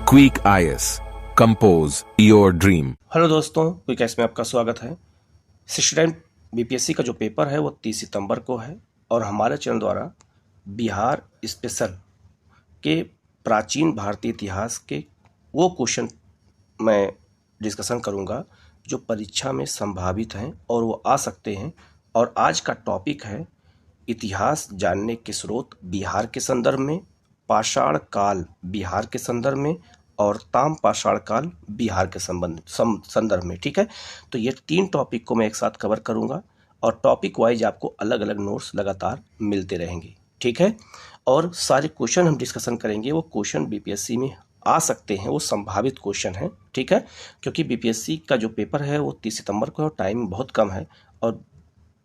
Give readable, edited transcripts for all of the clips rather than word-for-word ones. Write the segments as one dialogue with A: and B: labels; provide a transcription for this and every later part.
A: Quick IAS compose your dream.
B: Hello दोस्तों, quick IAS में आपका स्वागत है। 69 बीपीएससी का जो पेपर है वो 30 सितंबर को है और हमारे चैनल द्वारा बिहार स्पेशल के प्राचीन भारतीय इतिहास के वो क्वेश्चन मैं डिस्कशन करूंगा जो परीक्षा में संभावित हैं और वो आ सकते हैं। और आज का टॉपिक है इतिहास जानने के स्रोत बिहार के संदर्भ में, पाषाण काल बिहार के संदर्भ में और ताम पाषाण काल बिहार के संदर्भ में। ठीक है, तो ये 3 टॉपिक को मैं एक साथ कवर करूंगा और टॉपिक वाइज आपको अलग अलग नोट्स लगातार मिलते रहेंगे। ठीक है, और सारे क्वेश्चन हम डिस्कशन करेंगे वो क्वेश्चन बीपीएससी में आ सकते हैं, वो संभावित क्वेश्चन है। ठीक है, क्योंकि बीपीएससी का जो पेपर है वो 30 सितंबर को है और टाइम बहुत कम है। और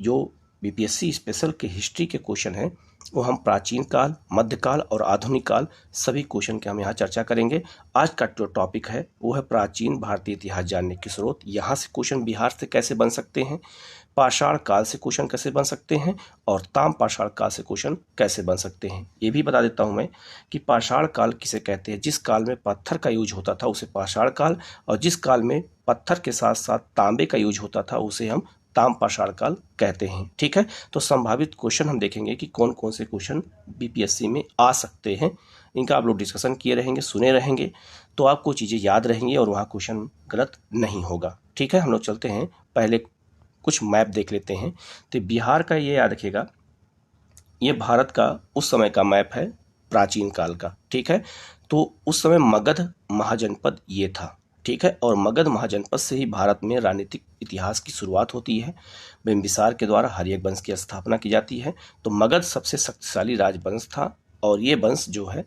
B: जो बीपीएससी स्पेशल के हिस्ट्री के क्वेश्चन हैं वो हम प्राचीन काल, मध्यकाल और आधुनिक काल सभी क्वेश्चन के हम यहाँ चर्चा करेंगे। आज का जो टॉपिक है वो है प्राचीन भारतीय इतिहास जानने के स्रोत। यहाँ से क्वेश्चन बिहार से कैसे बन सकते हैं, पाषाण काल से क्वेश्चन कैसे बन सकते हैं और ताम पाषाण काल से क्वेश्चन कैसे बन सकते हैं। ये भी बता देता हूँ मैं कि पाषाण काल किसे कहते हैं। जिस काल में पत्थर का यूज होता था उसे पाषाण काल, और जिस काल में पत्थर के साथ साथ तांबे का यूज होता था उसे हम ताम पाषाण काल कहते हैं। ठीक है, तो संभावित क्वेश्चन हम देखेंगे कि कौन कौन से क्वेश्चन बीपीएससी में आ सकते हैं। इनका आप लोग डिस्कशन किए रहेंगे, सुने रहेंगे, तो आपको चीज़ें याद रहेंगी और वहाँ क्वेश्चन गलत नहीं होगा। ठीक है, हम लोग चलते हैं, पहले कुछ मैप देख लेते हैं। तो बिहार का ये याद रखिएगा, ये भारत का उस समय का मैप है प्राचीन काल का। ठीक है, तो उस समय मगध महाजनपद ये था। ठीक है, और मगध महाजनपद से ही भारत में राजनीतिक इतिहास की शुरुआत होती है। बिंबिसार के द्वारा हर्यक वंश की स्थापना की जाती है। तो मगध सबसे शक्तिशाली राजवंश था और ये वंश जो है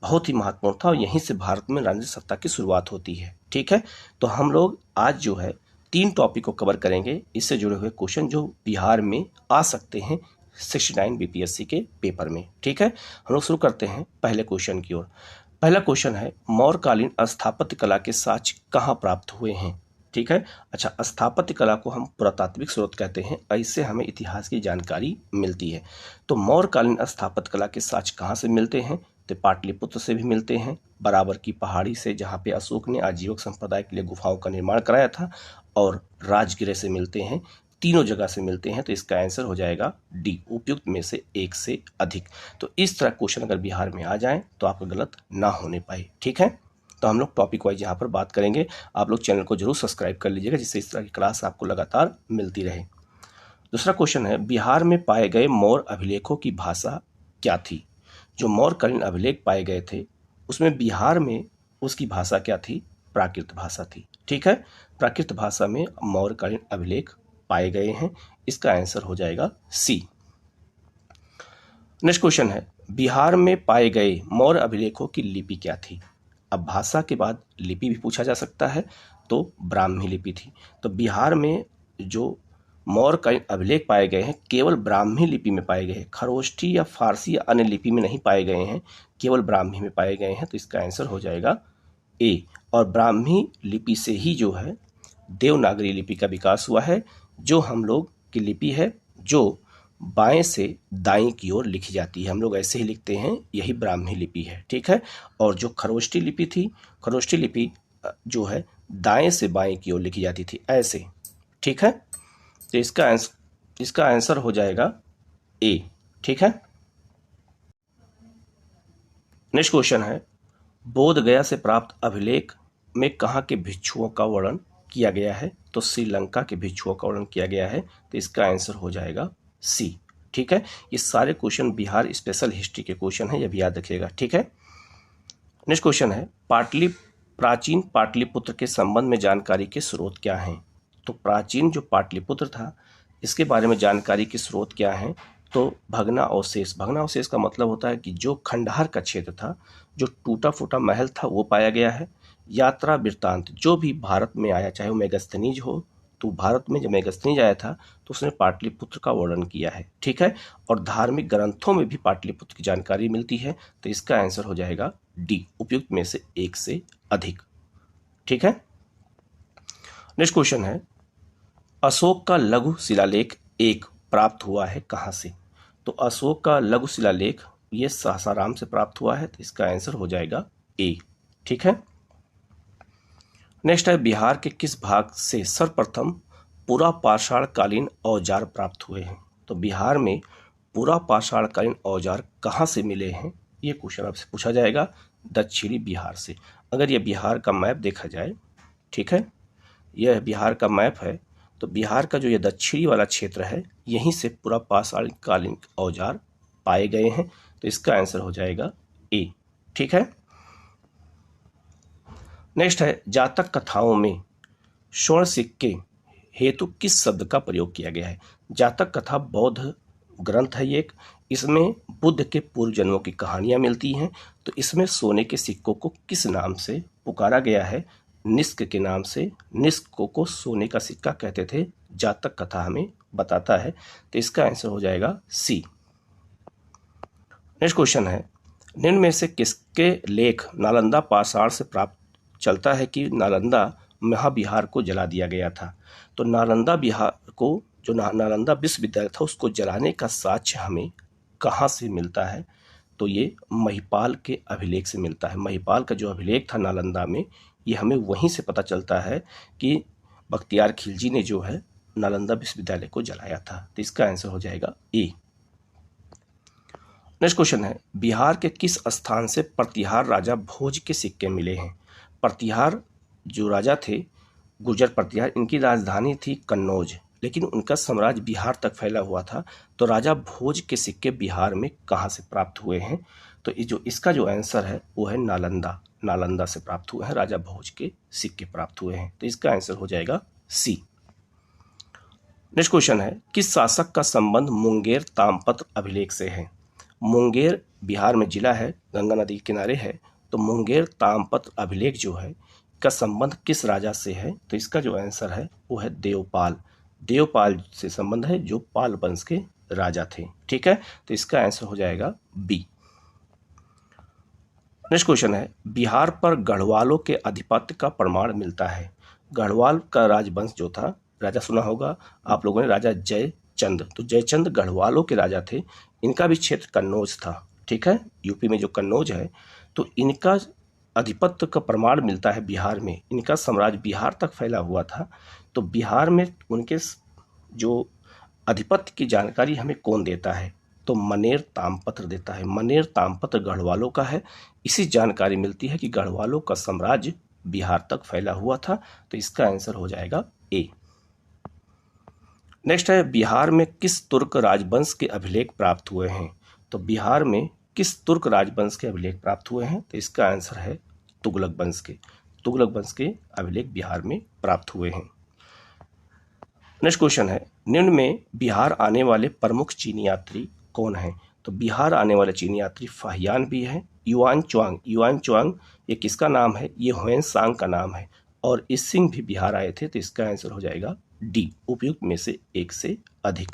B: बहुत ही महत्वपूर्ण था और यहीं से भारत में राजनीतिक सत्ता की शुरुआत होती है। ठीक है, तो हम लोग आज जो है 3 टॉपिक को कवर करेंगे, इससे जुड़े हुए क्वेश्चन जो बिहार में आ सकते हैं 69 बीपीएससी के पेपर में। ठीक है, हम लोग शुरू करते हैं पहले क्वेश्चन की ओर। पहला क्वेश्चन है, मौर्यकालीन स्थापत्य कला के साक्ष्य कहाँ प्राप्त हुए हैं। ठीक है, अच्छा, स्थापत्य कला को हम पुरातात्विक स्रोत कहते हैं, इससे हमें इतिहास की जानकारी मिलती है। तो मौर्यकालीन स्थापत्य कला के साक्ष्य कहाँ से मिलते हैं, तो पाटलिपुत्र से भी मिलते हैं, बराबर की पहाड़ी से जहाँ पे अशोक ने आजीवक संप्रदाय के लिए गुफाओं का निर्माण कराया था, और राजगृह से मिलते हैं। तीनों जगह से मिलते हैं, तो इसका आंसर हो जाएगा डी, उपयुक्त में से एक से अधिक। तो इस तरह क्वेश्चन अगर बिहार में आ जाए तो आपको गलत ना होने पाए। ठीक है, तो हम लोग टॉपिक वाइज यहाँ पर बात करेंगे। आप लोग चैनल को जरूर सब्सक्राइब कर लीजिएगा जिससे इस तरह की क्लास आपको लगातार मिलती रहे। दूसरा क्वेश्चन है, बिहार में पाए गए मौर्य अभिलेखों की भाषा क्या थी। जो मौर्यकालीन अभिलेख पाए गए थे उसमें बिहार में उसकी भाषा क्या थी, प्राकृत भाषा थी। ठीक है, प्राकृत भाषा में मौर्यकालीन अभिलेख पाए गए हैं, इसका आंसर हो जाएगा सी। नेक्स्ट क्वेश्चन है, बिहार में पाए गए मौर्य अभिलेखों की लिपि क्या थी। अब भाषा के बाद लिपि भी पूछा जा सकता है, तो ब्राह्मी लिपि थी। तो बिहार में जो मौर्यकालीन अभिलेख पाए गए हैं केवल ब्राह्मी लिपि में पाए गए हैं, खरोष्ठी या फारसी या अन्य लिपि में नहीं पाए गए हैं, केवल ब्राह्मी में पाए गए हैं। तो इसका आंसर हो जाएगा ए। और ब्राह्मी लिपि से ही जो है देवनागरी लिपि का विकास हुआ है, जो हम लोग की लिपि है जो बाएं से दाएं की ओर लिखी जाती है। हम लोग ऐसे ही लिखते हैं, यही ब्राह्मी लिपि है। ठीक है, और जो खरोष्ठी लिपि थी, खरोष्ठी लिपि जो है दाएं से बाएं की ओर लिखी जाती थी, ऐसे। ठीक है, तो इसका आंसर हो जाएगा ए। ठीक है, नेक्स्ट क्वेश्चन है, बोध गया से प्राप्त अभिलेख में कहाँ के भिक्षुओं का वर्णन किया गया है। तो श्रीलंका के भिक्षुओं का वर्णन किया गया है, तो इसका आंसर हो जाएगा सी। ठीक है, ये सारे क्वेश्चन बिहार स्पेशल हिस्ट्री के क्वेश्चन हैं, ये भी याद रखिएगा। ठीक है, नेक्स्ट क्वेश्चन है, प्राचीन पाटलिपुत्र के संबंध में जानकारी के स्रोत क्या हैं। तो प्राचीन जो पाटलिपुत्र था इसके बारे में जानकारी के स्रोत क्या हैं, तो भग्नावशेष। भग्नावशेष का मतलब होता है कि जो खंडहर का क्षेत्र था, जो टूटा फूटा महल था, वो पाया गया है। यात्रा वृत्तांत, जो भी भारत में आया, चाहे वो मेगास्थनीज हो, तो भारत में जब मेगास्थनीज आया था तो उसने पाटलिपुत्र का वर्णन किया है। ठीक है, और धार्मिक ग्रंथों में भी पाटलिपुत्र की जानकारी मिलती है, तो इसका आंसर हो जाएगा डी, उपयुक्त में से एक से अधिक। ठीक है, नेक्स्ट क्वेश्चन है, अशोक का लघु शिलालेख एक प्राप्त हुआ है कहाँ से। तो अशोक का लघु शिलालेख ये सासाराम से प्राप्त हुआ है, तो इसका आंसर हो जाएगा ए। ठीक है, नेक्स्ट है बिहार के किस भाग से सर्वप्रथम पूरा पाषाणकालीन औजार प्राप्त हुए हैं? तो बिहार में पूरा पाषाणकालीन औजार कहाँ से मिले हैं, ये क्वेश्चन आपसे पूछा जाएगा दक्षिणी बिहार से। अगर ये बिहार का मैप देखा जाए, ठीक है, यह बिहार का मैप है, तो बिहार का जो ये दक्षिणी वाला क्षेत्र है, यहीं से पूरा पाषाणकालीन औजार पाए गए हैं। तो इसका आंसर हो जाएगा ए। ठीक है। नेक्स्ट है जातक कथाओं में स्वर्ण सिक्के हेतु किस शब्द का प्रयोग किया गया है? जातक कथा बौद्ध ग्रंथ है एक, इसमें बुद्ध के पूर्व जन्मों की कहानियां मिलती हैं। तो इसमें सोने के सिक्कों को किस नाम से पुकारा गया है? निष्क के नाम से। निष्क को सोने का सिक्का कहते थे, जातक कथा हमें बताता है। तो इसका आंसर हो जाएगा सी। नेक्स्ट क्वेश्चन है निम्न में से किसके लेख नालंदा पाषाण से प्राप्त चलता है कि नालंदा महाविहार को जला दिया गया था? तो नालंदा बिहार को जो नालंदा विश्वविद्यालय था उसको जलाने का साक्ष्य हमें कहाँ से मिलता है? तो ये महिपाल के अभिलेख से मिलता है। महिपाल का जो अभिलेख था नालंदा में, ये हमें वहीं से पता चलता है कि बख्तियार खिलजी ने जो है नालंदा विश्वविद्यालय को जलाया था। तो इसका आंसर हो जाएगा ए। नेक्स्ट क्वेश्चन है बिहार के किस स्थान से प्रतिहार राजा भोज के सिक्के मिले हैं? प्रतिहार जो राजा थे गुर्जर प्रतिहार, इनकी राजधानी थी कन्नौज, लेकिन उनका साम्राज्य बिहार तक फैला हुआ था। तो राजा भोज के सिक्के बिहार में कहाँ से प्राप्त हुए हैं? तो इसका जो आंसर है वो है नालंदा। नालंदा से प्राप्त हुए हैं, राजा भोज के सिक्के प्राप्त हुए हैं। तो इसका आंसर हो जाएगा सी। नेक्स्ट क्वेश्चन है किस शासक का संबंध मुंगेर ताम्रपत्र अभिलेख से है? मुंगेर बिहार में जिला है, गंगा नदी के किनारे है। तो मुंगेर ताम्रपत्र अभिलेख जो है का संबंध किस राजा से है? तो इसका जो आंसर है वो है देवपाल। देवपाल से संबंध है जो पाल वंश के राजा थे। ठीक है, तो इसका आंसर हो जाएगा बी। नेक्स्ट क्वेश्चन है बिहार पर गढ़वालों के आधिपत्य का प्रमाण मिलता है। गढ़वाल का राजवंश जो था, राजा सुना होगा आप लोगों ने, राजा जयचंद। तो जयचंद गढ़वालों के राजा थे, इनका भी क्षेत्र कन्नौज था। ठीक है, यूपी में जो कन्नौज है, तो इनका आधिपत्य का प्रमाण मिलता है बिहार में। इनका साम्राज्य बिहार तक फैला हुआ था। तो बिहार में उनके जो आधिपत्य की जानकारी हमें कौन देता है? तो मनेर ताम्रपत्र देता है। मनेर ताम्रपत्र गढ़वालों का है। इसी जानकारी मिलती है कि गढ़वालों का साम्राज्य बिहार तक फैला हुआ था। तो इसका आंसर हो जाएगा ए। नेक्स्ट है बिहार में किस तुर्क राजवंश के अभिलेख प्राप्त हुए हैं? तो बिहार में किस तुर्क राजवंश के अभिलेख प्राप्त हुए हैं? तो इसका आंसर है तुगलक वंश के। तुगलक वंश के अभिलेख बिहार में प्राप्त हुए हैं। नेक्स्ट क्वेश्चन है निम्न में बिहार आने वाले प्रमुख चीनी यात्री कौन हैं? तो बिहार आने वाले चीनी यात्री फाहियान भी है, युआन चुआंग। युआन चुआंग ये किसका नाम है? ये हुएन सांग का नाम है। और इस सिंह भी बिहार आए थे। तो इसका आंसर हो जाएगा डी, उपयुक्त में से एक से अधिक।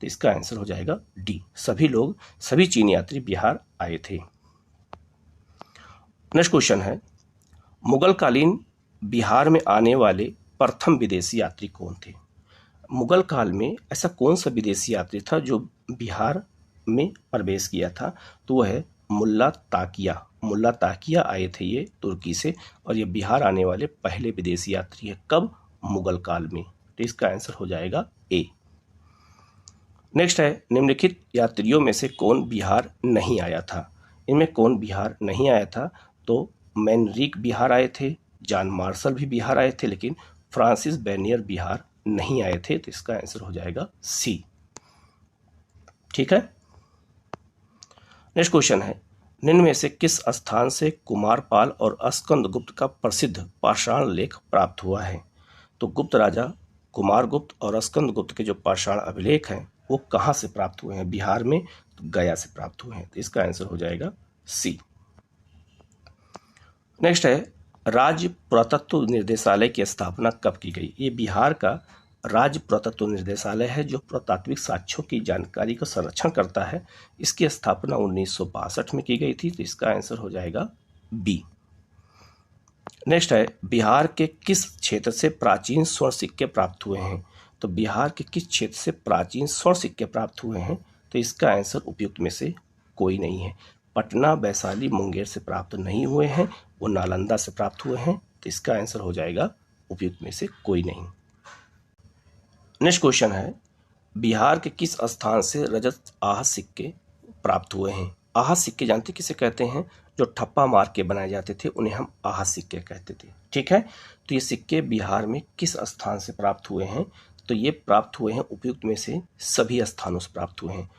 B: तो इसका आंसर हो जाएगा डी, सभी चीनी यात्री बिहार आए थे। नेक्स्ट क्वेश्चन है मुगल कालीन बिहार में आने वाले प्रथम विदेशी यात्री कौन थे? मुगल काल में ऐसा कौन सा विदेशी यात्री था जो बिहार में प्रवेश किया था? तो वह है मुल्ला ताकिया। मुल्ला ताकिया आए थे ये तुर्की से, और ये बिहार आने वाले पहले विदेशी यात्री है। कब? मुगल काल में। तो इसका आंसर हो जाएगा ए। नेक्स्ट है निम्नलिखित यात्रियों में से कौन बिहार नहीं आया था? इनमें कौन बिहार नहीं आया था? तो मैनरिक बिहार आए थे, जॉन मार्शल भी बिहार आए थे, लेकिन फ्रांसिस बेनियर बिहार नहीं आए थे। तो इसका आंसर हो जाएगा सी। ठीक है। नेक्स्ट क्वेश्चन है निम्न में से किस स्थान से कुमारपाल और स्कंदगुप्त का प्रसिद्ध पाषाण लेख प्राप्त हुआ है? तो गुप्त राजा कुमारगुप्त और स्कंदगुप्त के जो पाषाण अभिलेख हैं वो कहाँ से प्राप्त हुए हैं? बिहार में, तो गया से प्राप्त हुए हैं। तो इसका आंसर हो जाएगा सी। नेक्स्ट है राज्य पुरातत्व निर्देशालय की स्थापना कब की गई? ये बिहार का राज्य पुरातत्व निर्देशालय है जो पुरातात्विक साक्ष्यों की जानकारी का संरक्षण करता है। इसकी स्थापना 1962 में की गई थी। तो इसका आंसर हो जाएगा बी। नेक्स्ट है बिहार के किस क्षेत्र से प्राचीन स्वर्ण सिक्के प्राप्त हुए हैं? तो बिहार के किस क्षेत्र से प्राचीन स्वर्ण सिक्के प्राप्त हुए हैं? तो इसका आंसर उपयुक्त में से कोई नहीं है। पटना, वैशाली, मुंगेर से प्राप्त नहीं हुए हैं, वो नालंदा से प्राप्त हुए हैं। तो इसका आंसर हो जाएगा उपयुक्त में से कोई नहीं। नेक्स्ट क्वेश्चन है, बिहार के किस स्थान से रजत आहत सिक्के प्राप्त हुए हैं? आहत सिक्के जानते किसे कहते हैं? जो ठप्पा मार के बनाए जाते थे उन्हें हम आहत सिक्के कहते थे। ठीक है, तो ये सिक्के बिहार में किस स्थान से प्राप्त हुए हैं? तो ये प्राप्त हुए हैं उपयुक्त में से सभी स्थानों से प्राप्त हुए हैं।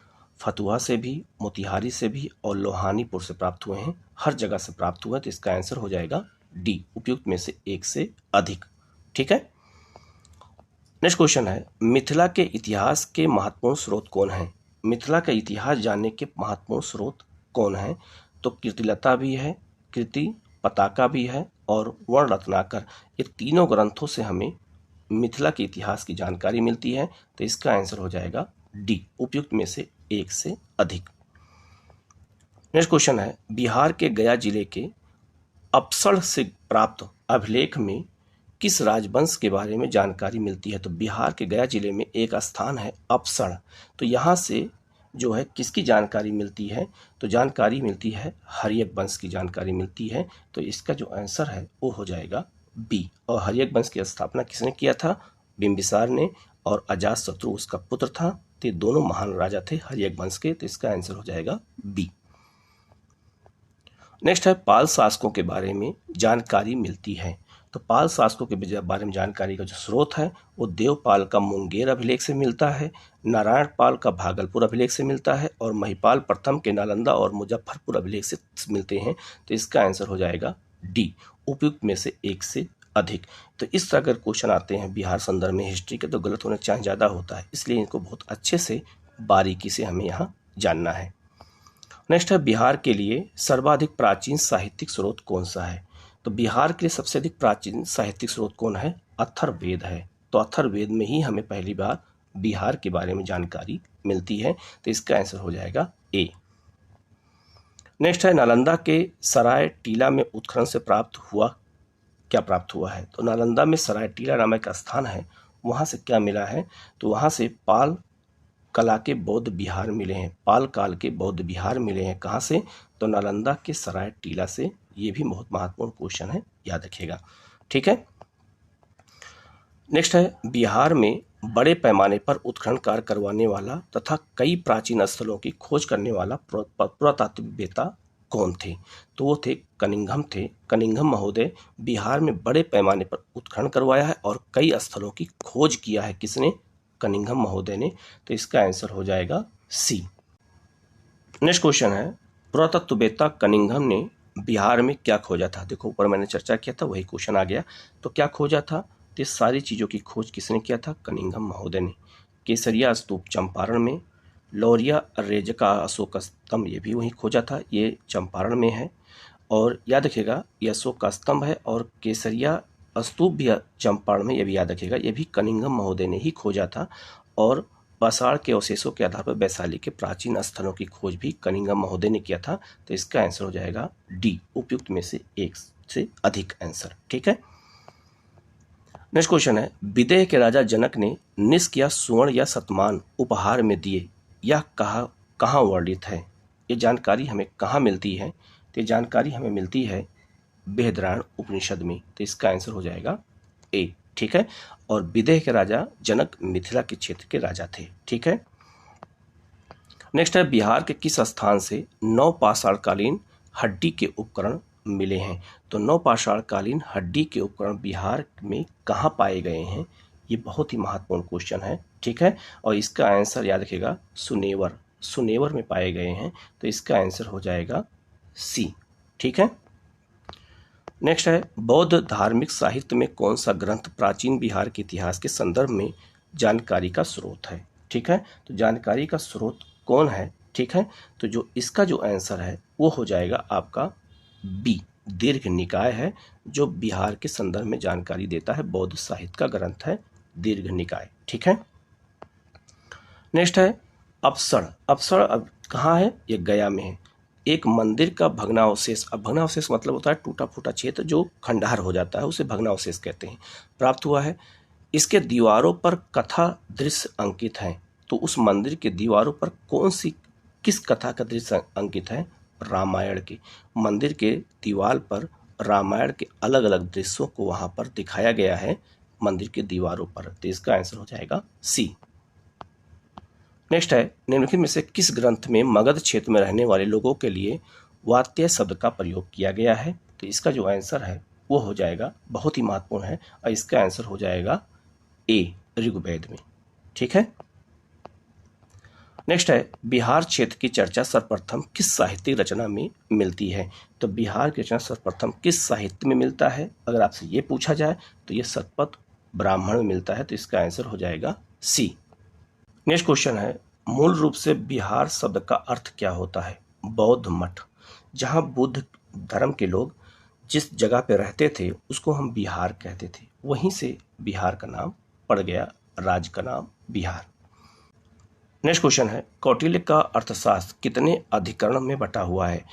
B: फतुहा से भी, मोतिहारी से भी और लोहानीपुर से प्राप्त हुए हैं। हर जगह से प्राप्त हुए हैं, तो इसका आंसर हो जाएगा डी, उपयुक्त में से एक से अधिक। ठीक है, नेक्स्ट क्वेश्चन है, मिथिला के इतिहास के महत्वपूर्ण स्रोत कौन है? मिथिला का इतिहास जानने के महत्वपूर्ण स्रोत कौन है? तो कीर्तिलता भी है, कृति पताका भी है और वर्ण रत्नाकर, ये तीनों ग्रंथों से हमें मिथिला के इतिहास की जानकारी मिलती है। तो इसका आंसर हो जाएगा डी, उपयुक्त में से एक से अधिक। नेक्स्ट क्वेश्चन है, बिहार के गया जिले के अपसड़ से प्राप्त अभिलेख में किस राजवंश के बारे में जानकारी मिलती है? तो बिहार के गया जिले में एक स्थान है अपसड़, तो यहाँ से जो है किसकी जानकारी मिलती है? तो जानकारी मिलती है हर्यक वंश की जानकारी मिलती है। तो इसका जो आंसर है वो हो जाएगा बी। और हर्यक वंश की स्थापना किसने किया था? बिंबिसार ने, और अजातशत्रु उसका पुत्र था। तो ये दोनों महान राजा थे हर्यक वंश के, तो इसका आंसर हो जाएगा बी। नेक्स्ट है, पाल शासकों के बारे में जानकारी मिलती है। तो पाल शासकों के बारे में जानकारी का जो स्रोत है वो देवपाल का मुंगेर अभिलेख से मिलता है, नारायण पाल का भागलपुर अभिलेख से मिलता है और महिपाल प्रथम के नालंदा और मुजफ्फरपुर अभिलेख से मिलते हैं। तो इसका आंसर हो जाएगा डी, उपयुक्त में से एक से अधिक। तो इस तरह अगर क्वेश्चन आते हैं बिहार संदर्भ में हिस्ट्री के, तो गलत होने का चांस ज़्यादा होता है, इसलिए इनको बहुत अच्छे से बारीकी से हमें यहाँ जानना है। नेक्स्ट है, बिहार के लिए सर्वाधिक प्राचीन साहित्यिक स्रोत कौन सा है? तो बिहार के लिए सबसे अधिक प्राचीन साहित्यिक स्रोत कौन है? अथर्ववेद है। तो अथर्ववेद में ही हमें पहली बार बिहार के बारे में जानकारी मिलती है। तो इसका आंसर हो जाएगा ए। नेक्स्ट है, नालंदा के सराय टीला में उत्खनन से प्राप्त हुआ क्या प्राप्त हुआ है? तो नालंदा में सराय टीला नामक स्थान है, वहाँ से क्या मिला है? तो वहाँ से पाल कला के बौद्ध विहार मिले हैं। पाल काल के बौद्ध विहार मिले हैं। कहाँ से? तो नालंदा के सराय टीला से। ये भी बहुत महत्वपूर्ण क्वेश्चन है, याद रखिएगा। ठीक है, नेक्स्ट है, बिहार में बड़े पैमाने पर उत्खनन कार्य करवाने वाला तथा कई प्राचीन स्थलों की खोज करने वाला पुरातात्विकवेत्ता कौन थे? तो वो थे कनिंघम थे। कनिंघम महोदय बिहार में बड़े पैमाने पर उत्खनन करवाया है और कई स्थलों की खोज किया है। किसने? कनिंघम महोदय ने। तो इसका आंसर हो जाएगा सी। नेक्स्ट क्वेश्चन है, पुरातत्ववेत्ता कनिंघम ने बिहार में क्या खोजा था? देखो ऊपर मैंने चर्चा किया था, वही क्वेश्चन आ गया। तो क्या खोजा था? तो ये सारी चीज़ों की खोज किसने किया था? कनिंघम महोदय ने। केसरिया स्तूप चंपारण में, लौरिया रेजका अशोक स्तंभ ये भी वहीं खोजा था, ये चंपारण में है। और याद रखिएगा ये अशोक का स्तंभ है और केसरिया स्तूप भी चंपारण में, ये भी याद रखिएगा, ये भी कनिंघम महोदय ने ही खोजा था। और पाषाण के अवशेषों के आधार पर वैशाली के प्राचीन स्थलों की खोज भी कनिंघम महोदय ने किया था। तो इसका आंसर हो जाएगा डी, उपयुक्त में से एक से अधिक आंसर। ठीक है, नेक्स्ट क्वेश्चन है, विदेह के राजा जनक ने निष्क या सुवर्ण या शतमान उपहार में दिए, यह कहाँ वर्णित है? ये जानकारी हमें कहाँ मिलती है? तो ये जानकारी हमें मिलती है बृहदारण्यक उपनिषद में। तो इसका आंसर हो जाएगा ए। ठीक है, और विदेह के राजा जनक मिथिला के क्षेत्र के राजा थे। ठीक है, नेक्स्ट है, बिहार के किस स्थान से नवपाषाणकालीन हड्डी के उपकरण मिले हैं? तो नवपाषाणकालीन हड्डी के उपकरण बिहार में कहाँ पाए गए हैं? ये बहुत ही महत्वपूर्ण क्वेश्चन है। ठीक है, और इसका आंसर याद रखिएगा सुनेवर में पाए गए हैं। तो इसका आंसर हो जाएगा सी। ठीक है, नेक्स्ट है, बौद्ध धार्मिक साहित्य में कौन सा ग्रंथ प्राचीन बिहार के इतिहास के संदर्भ में जानकारी का स्रोत है? ठीक है, तो जानकारी का स्रोत कौन है? ठीक है, तो जो इसका जो आंसर है वो हो जाएगा आपका बी, दीर्घ निकाय है, जो बिहार के संदर्भ में जानकारी देता है। बौद्ध साहित्य का ग्रंथ है दीर्घ निकाय। ठीक है, नेक्स्ट है, अपसड़। अपसड़ अब कहाँ है? ये गया में है। एक मंदिर का भग्नावशेष, अब भग्नावशेष मतलब होता है टूटा फूटा क्षेत्र जो खंडहर हो जाता है, उसे भग्नावशेष कहते हैं, प्राप्त हुआ है। इसके दीवारों पर कथा दृश्य अंकित हैं। तो उस मंदिर के दीवारों पर किस कथा का दृश्य अंकित है? रामायण के। मंदिर के दीवार पर रामायण के अलग अलग दृश्यों को वहां पर दिखाया गया है मंदिर की दीवारों पर। तो इसका आंसर हो जाएगा सी। नेक्स्ट है, निम्नलिखित में से किस ग्रंथ में मगध क्षेत्र में रहने वाले लोगों के लिए वात्य शब्द का प्रयोग किया गया है? तो इसका जो आंसर है वो हो जाएगा, बहुत ही महत्वपूर्ण है, और इसका आंसर हो जाएगा ए, ऋग्वेद में। ठीक है। नेक्स्ट है, बिहार क्षेत्र की चर्चा सर्वप्रथम किस साहित्यिक रचना में मिलती है? तो बिहार की रचना सर्वप्रथम किस साहित्य में मिलता है अगर आपसे ये पूछा जाए तो ये शतपथ ब्राह्मण में मिलता है। तो इसका आंसर हो जाएगा सी। नेक्स्ट क्वेश्चन है, मूल रूप से बिहार शब्द का अर्थ क्या होता है? बौद्ध मठ। जहाँ बुद्ध धर्म के लोग जिस जगह पे रहते थे उसको हम बिहार कहते थे, वहीं से बिहार का नाम पड़ गया, राज्य का नाम बिहार। नेक्स्ट क्वेश्चन है, कौटिल्य का अर्थशास्त्र कितने अधिकरण में बटा हुआ है?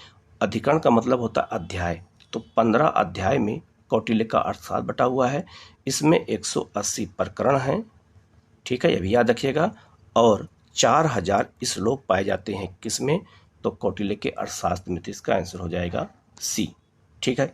B: अधिकरण का मतलब होता है अध्याय। तो 15 अध्याय में कौटिल्य का अर्थशास्त्र बटा हुआ है। इसमें 180 प्रकरण हैं। ठीक है, ये भी याद रखिएगा। और 4000 श्लोक पाए जाते हैं किसमें? तो कौटिल्य के अर्थशास्त्र में। तो इसका आंसर हो जाएगा सी। ठीक है।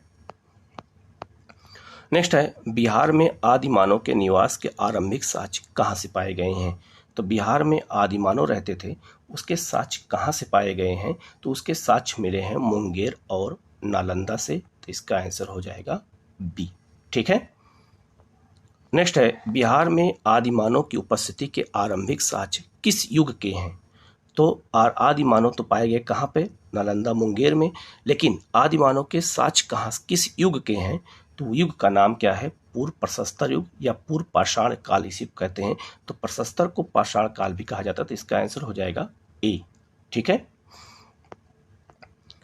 B: नेक्स्ट है, बिहार में आदि मानव के निवास के आरंभिक साक्ष्य कहाँ से पाए गए हैं? तो बिहार में आदि मानव रहते थे, उसके साक्ष्य कहाँ से पाए गए हैं? तो उसके साक्ष्य मिले हैं मुंगेर और नालंदा से। तो इसका आंसर हो जाएगा बी। ठीक है। नेक्स्ट है, बिहार में आदि मानव की उपस्थिति के आरंभिक साक्ष्य किस युग के हैं? तो आदि मानव तो पाए गए कहाँ पे? नालंदा मुंगेर में। लेकिन आदि मानव के साक्ष्य कहाँ, किस युग के हैं? तो युग का नाम क्या है? पूर्व प्रशस्तर युग या पूर्व पाषाण काल इसी को कहते हैं। तो प्रशस्तर को पाषाण काल भी कहा जाता है। तो इसका आंसर हो जाएगा ए। ठीक है।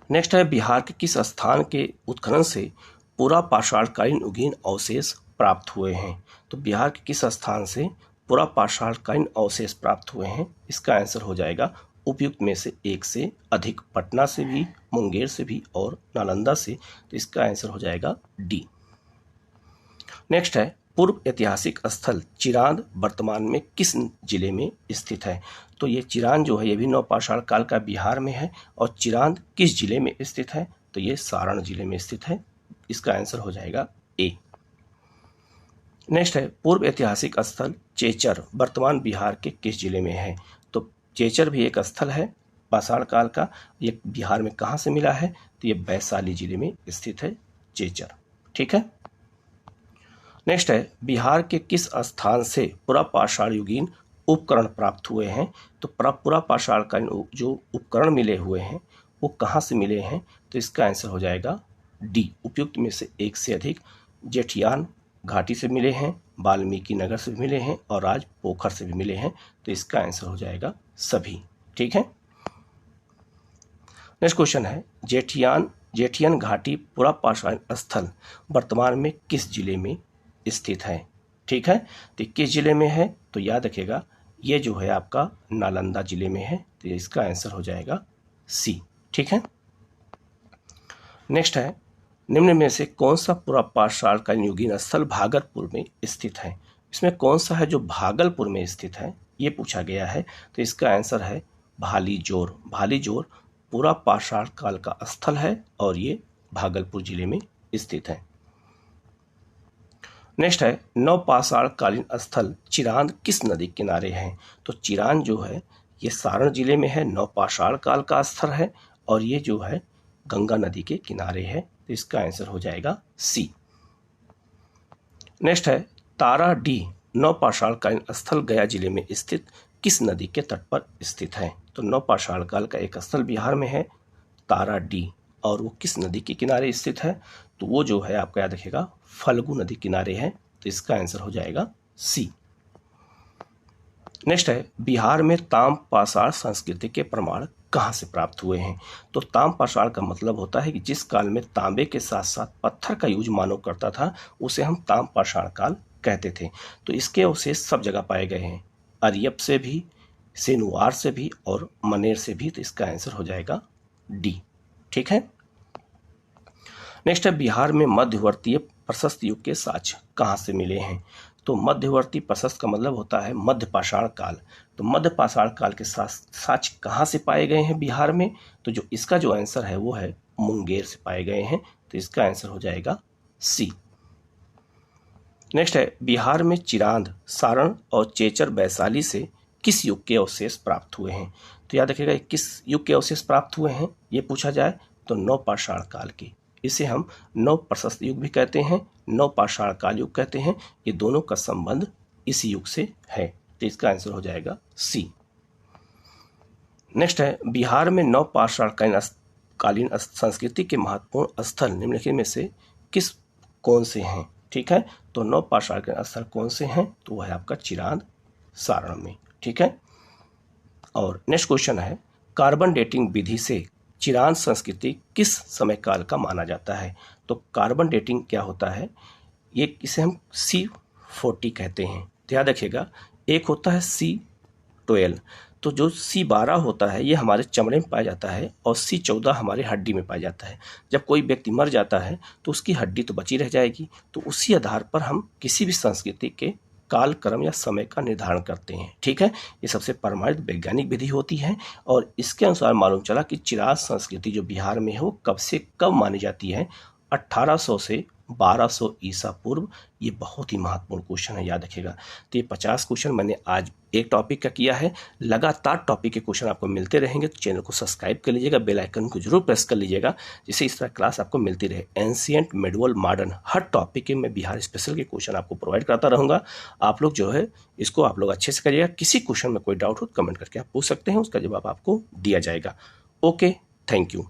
B: नेक्स्ट है, बिहार के किस स्थान के उत्खनन से पूरा पाषाणकालीन युगीन अवशेष प्राप्त हुए हैं? तो बिहार के किस स्थान से पूरा पाषाणकालीन अवशेष प्राप्त हुए हैं? इसका आंसर हो जाएगा उपयुक्त में से एक से अधिक, पटना से भी, मुंगेर से भी और नालंदा से। तो इसका आंसर हो जाएगा डी। नेक्स्ट है, पूर्व ऐतिहासिक स्थल चिरांद वर्तमान में किस जिले में स्थित है? तो ये चिरांद जो है ये भी नवपाषाण काल का बिहार में है। और चिरांद किस जिले में स्थित है? तो ये सारण जिले में स्थित है। इसका आंसर हो जाएगा ए। नेक्स्ट है, पूर्व ऐतिहासिक स्थल चेचर वर्तमान बिहार के किस जिले में है? तो चेचर भी एक स्थल है पाषाण काल का। ये बिहार में कहाँ से मिला है? तो ये वैशाली जिले में स्थित है चेचर। ठीक है। नेक्स्ट है, बिहार के किस स्थान से पूरा पाषाण युगीन उपकरण प्राप्त हुए हैं? तो पूरा पाषाण कालीन जो उपकरण मिले हुए हैं वो कहाँ से मिले हैं? तो इसका आंसर हो जाएगा डी, उपयुक्त में से एक से अधिक। जेठियान घाटी से मिले हैं, वाल्मीकि नगर से भी मिले हैं और आज पोखर से भी मिले हैं। तो इसका आंसर हो जाएगा सभी। ठीक है। नेक्स्ट क्वेश्चन है, जेठियन घाटी पूरा पाषाण स्थल वर्तमान में किस जिले में स्थित है? ठीक है। तो किस जिले में है? तो याद रखिएगा ये जो है आपका नालंदा जिले में है। तो इसका आंसर हो जाएगा सी। ठीक है। नेक्स्ट है, निम्न में से कौन सा पूरा पाषाण कालीन युगीन स्थल भागलपुर में स्थित है? इसमें कौन सा है जो भागलपुर में स्थित है ये पूछा गया है। तो इसका आंसर है भालीजोर। भालीजोर पूरा पाषाण काल का स्थल है और ये भागलपुर जिले में स्थित है। नेक्स्ट है, नवपाषाण कालीन स्थल चिरांद किस नदी के किनारे है? तो चिरांद जो है ये सारण जिले में है, नवपाषाण काल का स्थल है और ये जो है गंगा नदी के किनारे है। तो इसका आंसर हो जाएगा सी। नेक्स्ट है, तारा डी नवपाषाण कालीन स्थल गया जिले में स्थित किस नदी के तट पर स्थित है? तो नवपाषाण काल का एक स्थल बिहार में है तारा डी, और वो किस नदी के किनारे स्थित है? तो वो जो है आपका याद रखिएगा फल्गु नदी किनारे है। तो इसका आंसर हो जाएगा सी। नेक्स्ट है, बिहार में ताम पाषाण संस्कृति के प्रमाण कहाँ से प्राप्त हुए हैं? तो ताम पाषाण का मतलब होता है कि जिस काल में तांबे के साथ साथ पत्थर का यूज मानव करता था उसे हम ताम पाषाण काल कहते थे। तो इसके अवशेष सब जगह पाए गए हैं, अरियप से भी, सेनुवार से भी और मनेर से भी। तो इसका आंसर हो जाएगा डी। ठीक है। नेक्स्ट है, बिहार में मध्यवर्तीय प्रशस्त युग के साक्ष्य कहाँ से मिले हैं? तो मध्यवर्ती प्रशस्त का मतलब होता है मध्य पाषाण काल। तो मध्य पाषाण काल के साक्ष्य कहाँ से पाए गए हैं बिहार में? तो जो इसका जो आंसर है वो है मुंगेर से पाए गए हैं। तो तो इसका आंसर हो जाएगा सी। नेक्स्ट है, बिहार में चिरांद, सारण और चेचर वैशाली से किस युग के अवशेष प्राप्त हुए हैं? तो याद रखिएगा किस युग के अवशेष प्राप्त हुए हैं ये पूछा जाए तो नवपाषाण काल के। इसे हम नव प्रशस्त युग भी कहते हैं, नवपाषाण काल युग कहते हैं। ये दोनों का संबंध इस युग से है, तो इसका आंसर हो जाएगा सी। नेक्स्ट है, बिहार में नवपाषाण कालीन संस्कृति के महत्वपूर्ण स्थल निम्नलिखित में से कौन से हैं? ठीक है, तो नवपाषाण के स्थल कौन से हैं? तो वह है आपका चिरांद, सारण में। ठीक है, और नेक्स्ट क्वेश्चन है, कार्बन डेटिंग विधि से चिरांद संस्कृति किस समय काल का माना जाता है? तो कार्बन डेटिंग क्या होता है, ये इसे हम C40 कहते हैं। तो याद रखिएगा, एक होता है C12, तो जो C12 होता है ये हमारे चमड़े में पाया जाता है और C14 हमारे हड्डी में पाया जाता है। जब कोई व्यक्ति मर जाता है तो उसकी हड्डी तो बची रह जाएगी, तो उसी आधार पर हम किसी भी संस्कृति के काल क्रम या समय का निर्धारण करते हैं। ठीक है, ये सबसे प्रमाणित वैज्ञानिक विधि होती है और इसके अनुसार मालूम चला कि चिरांद संस्कृति जो बिहार में है वो कब से कब मानी जाती है, 1800 से 1200 ईसा पूर्व। ये बहुत ही महत्वपूर्ण क्वेश्चन है, याद रखिएगा। तो ये 50 क्वेश्चन मैंने आज एक टॉपिक का किया है। लगातार टॉपिक के क्वेश्चन आपको मिलते रहेंगे, तो चैनल को सब्सक्राइब कर लीजिएगा, बेल आइकन को जरूर प्रेस कर लीजिएगा, जिससे इस तरह क्लास आपको मिलती रहे। एंशिएंट, मिडिवल, मॉडर्न, हर टॉपिक के मैं बिहार स्पेशल के क्वेश्चन आपको प्रोवाइड करता रहूँगा। आप लोग जो है इसको आप लोग अच्छे से करिएगा। किसी क्वेश्चन में कोई डाउट हो कमेंट करके आप पूछ सकते हैं, उसका जवाब आपको दिया जाएगा। Okay, thank you.